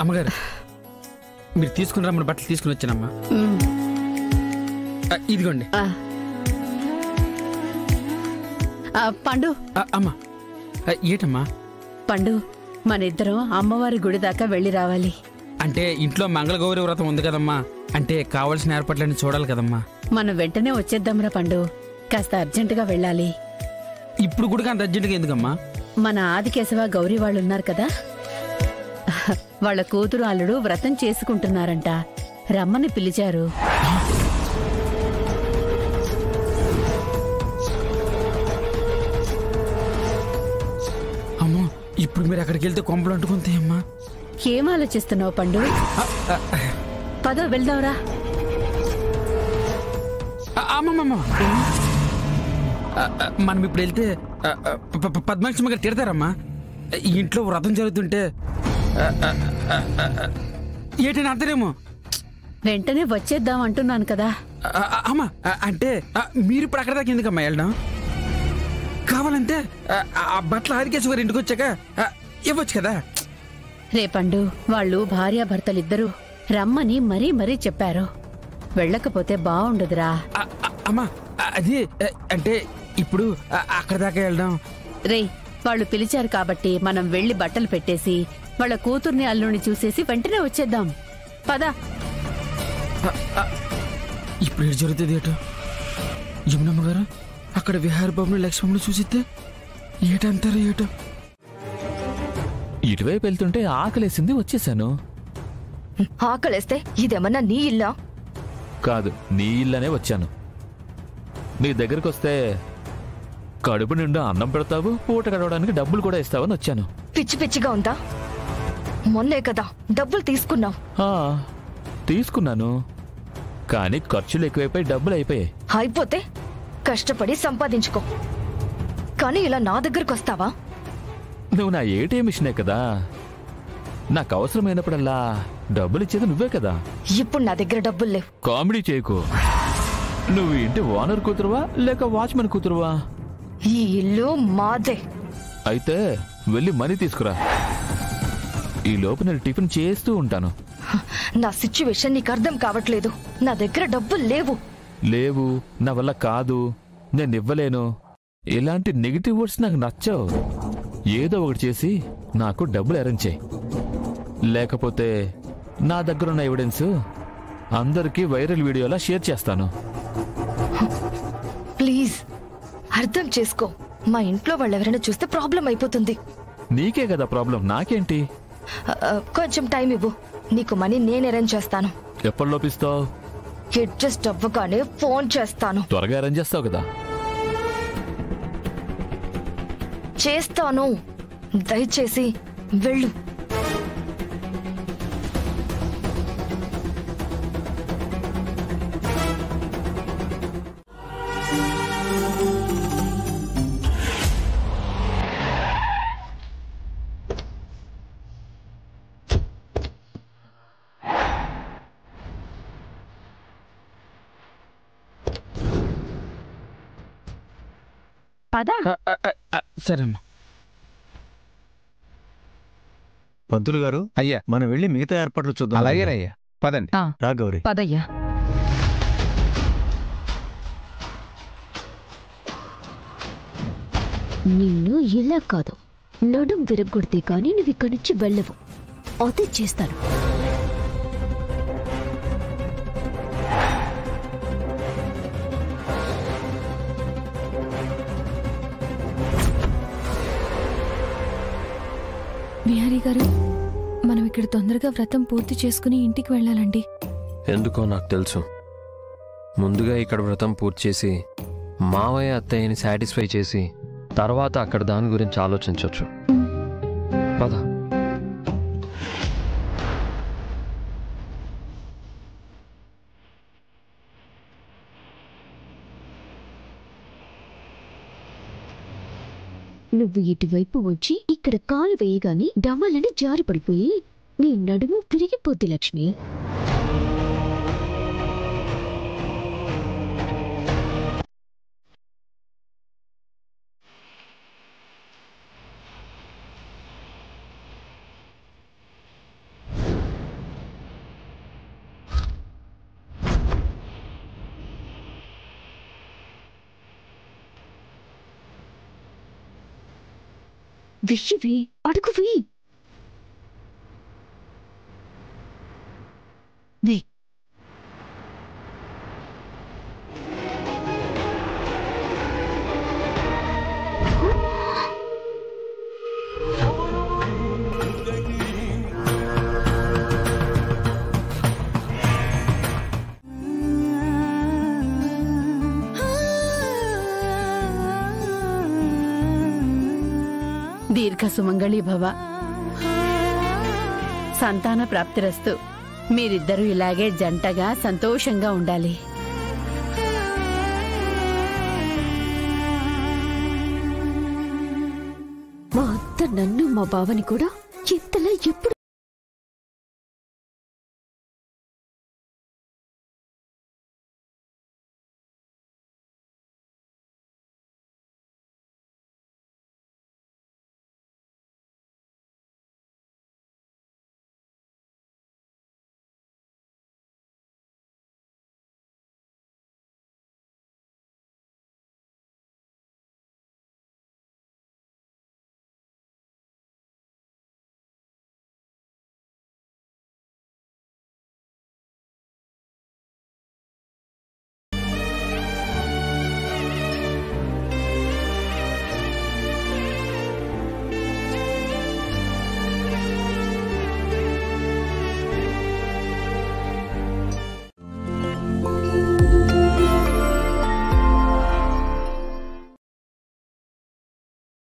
అమ్మగారు మీరు తీసుకుని రమ్మని బట్టలు తీసుకుని వచ్చానమ్మా. ఇదిగోండి. పండు. అమ్మా ఏటమ్మా? పండు, మన ఇద్దరం అమ్మవారి గుడి దాకా వెళ్ళి రావాలి. అంటే ఇంట్లో మంగళగౌరి వ్రతం ఉంది కదమ్మా, అంటే కావలసిన ఏర్పాట్లన్నీ చూడాలి కదమ్మా. మనం వెంటనే వచ్చేద్దాంరా పండు, కాస్త అర్జెంటుగా వెళ్ళాలి. ఇప్పుడు కూడా అంత అర్జెంటుగా ఎందుకమ్మా? మన ఆదికేశవ గౌరీ వాళ్ళు ఉన్నారు కదా, వాళ్ళ కూతురు అల్లుడు వ్రతం చేసుకుంటున్నారంట, రమ్మని పిలిచారు. అమ్మో, ఇప్పుడు మీరు అక్కడికి వెళ్తే కొంపలు అంటుకుంటాయమ్మా. ఏం ఆలోచిస్తున్నావు పండు? పద వెళ్దాంరా. అమ్మమ్మ, మనం ఇప్పుడు వెళ్తే పద్మాక్షమ్మ గారు తిడతారమ్మా. ఇంట్లో వ్రతం జరుగుతుంటే ఏటైనా అర్థమేమో. వెంటనే వచ్చేద్దాం అంటున్నాను కదా. అమ్మా, అంటే మీరు ఇప్పుడు అక్కడ దాకా ఎందుకమ్మా వెళ్ళడం? కావాలంటే ఆ బట్టలు ఆదికేశవ గారు ఇంటికి వచ్చాక ఇవ్వచ్చు కదా. రేపండు వాళ్ళు భార్యాభర్తలిద్దరూ రమ్మని మరీ మరీ చెప్పారు, వెళ్ళకపోతే బాగుండదురా. అమ్మా, అది అంటే ఇప్పుడు అక్కడ దాకా వెళ్దాం. రే, వాళ్ళు పిలిచారు కాబట్టి మనం వెళ్లి బట్టలు పెట్టేసి వాళ్ళ కూతుర్ని అల్లుని చూసేసి వెంటనే వచ్చేద్దాం. పద. ఇప్పుడు ఏడు జరుగుతుంది ఏటో? యమునమ్మ గారు అక్కడ విహార బాబుని లక్ష్మణుడు చూసితే ఏటంటారు ఏటో? ఇటువైపు వెళ్తుంటే ఆకలేసింది, వచ్చేసాను. ఆకలేస్తే ఇదేమన్నా నీ ఇల్లా? కాదు, నీ ఇల్లనే వచ్చాను. నీ దగ్గరకు వస్తే కడుపు నిండా అన్నం పెడతావు, పూట గడవడానికి డబ్బులు కూడా ఇస్తావని వచ్చాను. పిచ్చి పిచ్చిగా ఉందా? మొన్నే కదా డబ్బులు తీసుకున్నావు. తీసుకున్నాను, కానీ ఖర్చులు ఎక్కువైపోయి డబ్బులు అయిపోయాయి. అయిపోతే కష్టపడి సంపాదించుకో, కానీ ఇలా నా దగ్గరకు వస్తావా? నువ్వు నా ఏటీఎం మిషనే కదా, నాకు అవసరమైనప్పుడల్లా డబ్బులు ఇచ్చేది నువ్వే కదా. ఇప్పుడు నా దగ్గర డబ్బులు లేవు. కామెడీ చేయకు. నువ్వు ఇంటి ఓనర్ కూతురువా లేక వాచ్మెన్ కూతురువా? ఈ ఇల్లు మాదే. అయితే వెళ్ళి మనీ తీసుకురా, ఈ లోపు నేను టిఫిన్ చేస్తూ ఉంటాను. నా సిచ్యువేషన్ నీకు అర్థం కావట్లేదు. నా దగ్గర డబ్బులు లేవు. లేవు, నా వల్ల కాదు, నేను ఇవ్వలేను, ఇలాంటి నెగిటివ్ వర్డ్స్ నాకు నచ్చవు. ఏదో ఒకటి చేసి నాకు డబ్బులు అరేంజ్ చేయి, లేకపోతే నా దగ్గరున్న ఎవిడెన్స్ అందరికీ వైరల్ వీడియోలా షేర్ చేస్తాను. ప్లీజ్ అర్థం చేసుకో. మా ఇంట్లో వాళ్ళెవరైనా చూస్తే ప్రాబ్లం అయిపోతుంది. నీకే కదా ప్రాబ్లం, నాకేంటి? కొంచెం టైం ఇవ్వు, నీకు మనీ నేను అరేంజ్ చేస్తాను. ఎప్పుడు లోపిస్తావు? అడ్జస్ట్ అవ్వగానే ఫోన్ చేస్తాను. త్వరగా అరేంజ్ చేస్తావు కదా? చేస్తాను, దయచేసి వెళ్ళు. సరేమ్మా. పంతులు గారు, అయ్యా మనం వెళ్ళి మిగతా ఏర్పాట్లు చూద్దాం. అలాగేనయ్యా, పదండి. రా గౌరీ. పదయ్యా. నిన్ను ఇలా కాదు, నడుం విరగొడితే కానీ నువ్వు ఇక్కడి నుంచి వెళ్ళవు. అదే చేస్తాను. బిహారీ గారు, మనం ఇక్కడ తొందరగా వ్రతం పూర్తి చేసుకుని ఇంటికి వెళ్ళాలండి. ఎందుకో నాకు తెలుసు. ముందుగా ఇక్కడ వ్రతం పూర్తి చేసి మావయ్య అత్తయ్యని సాటిస్ఫై చేసి తర్వాత అక్కడ దాని గురించి ఆలోచించవచ్చు. పద. నువ్వు ఇటువైపు వచ్చి ఇక్కడ కాలు వేయగానే డమాలని జారి పడిపోయి నీ నడుము తిరిగిపోద్ది లక్ష్మి. వెయ్యివి, అడుగువి. దీర్ఘ సుమంగళి భవ. సంతాన ప్రాప్తిరస్తు. మీరిద్దరూ ఇలాగే జంటగా సంతోషంగా ఉండాలి. మా అత్త నన్ను మా బావని కూడా ఇంతలా ఎప్పుడు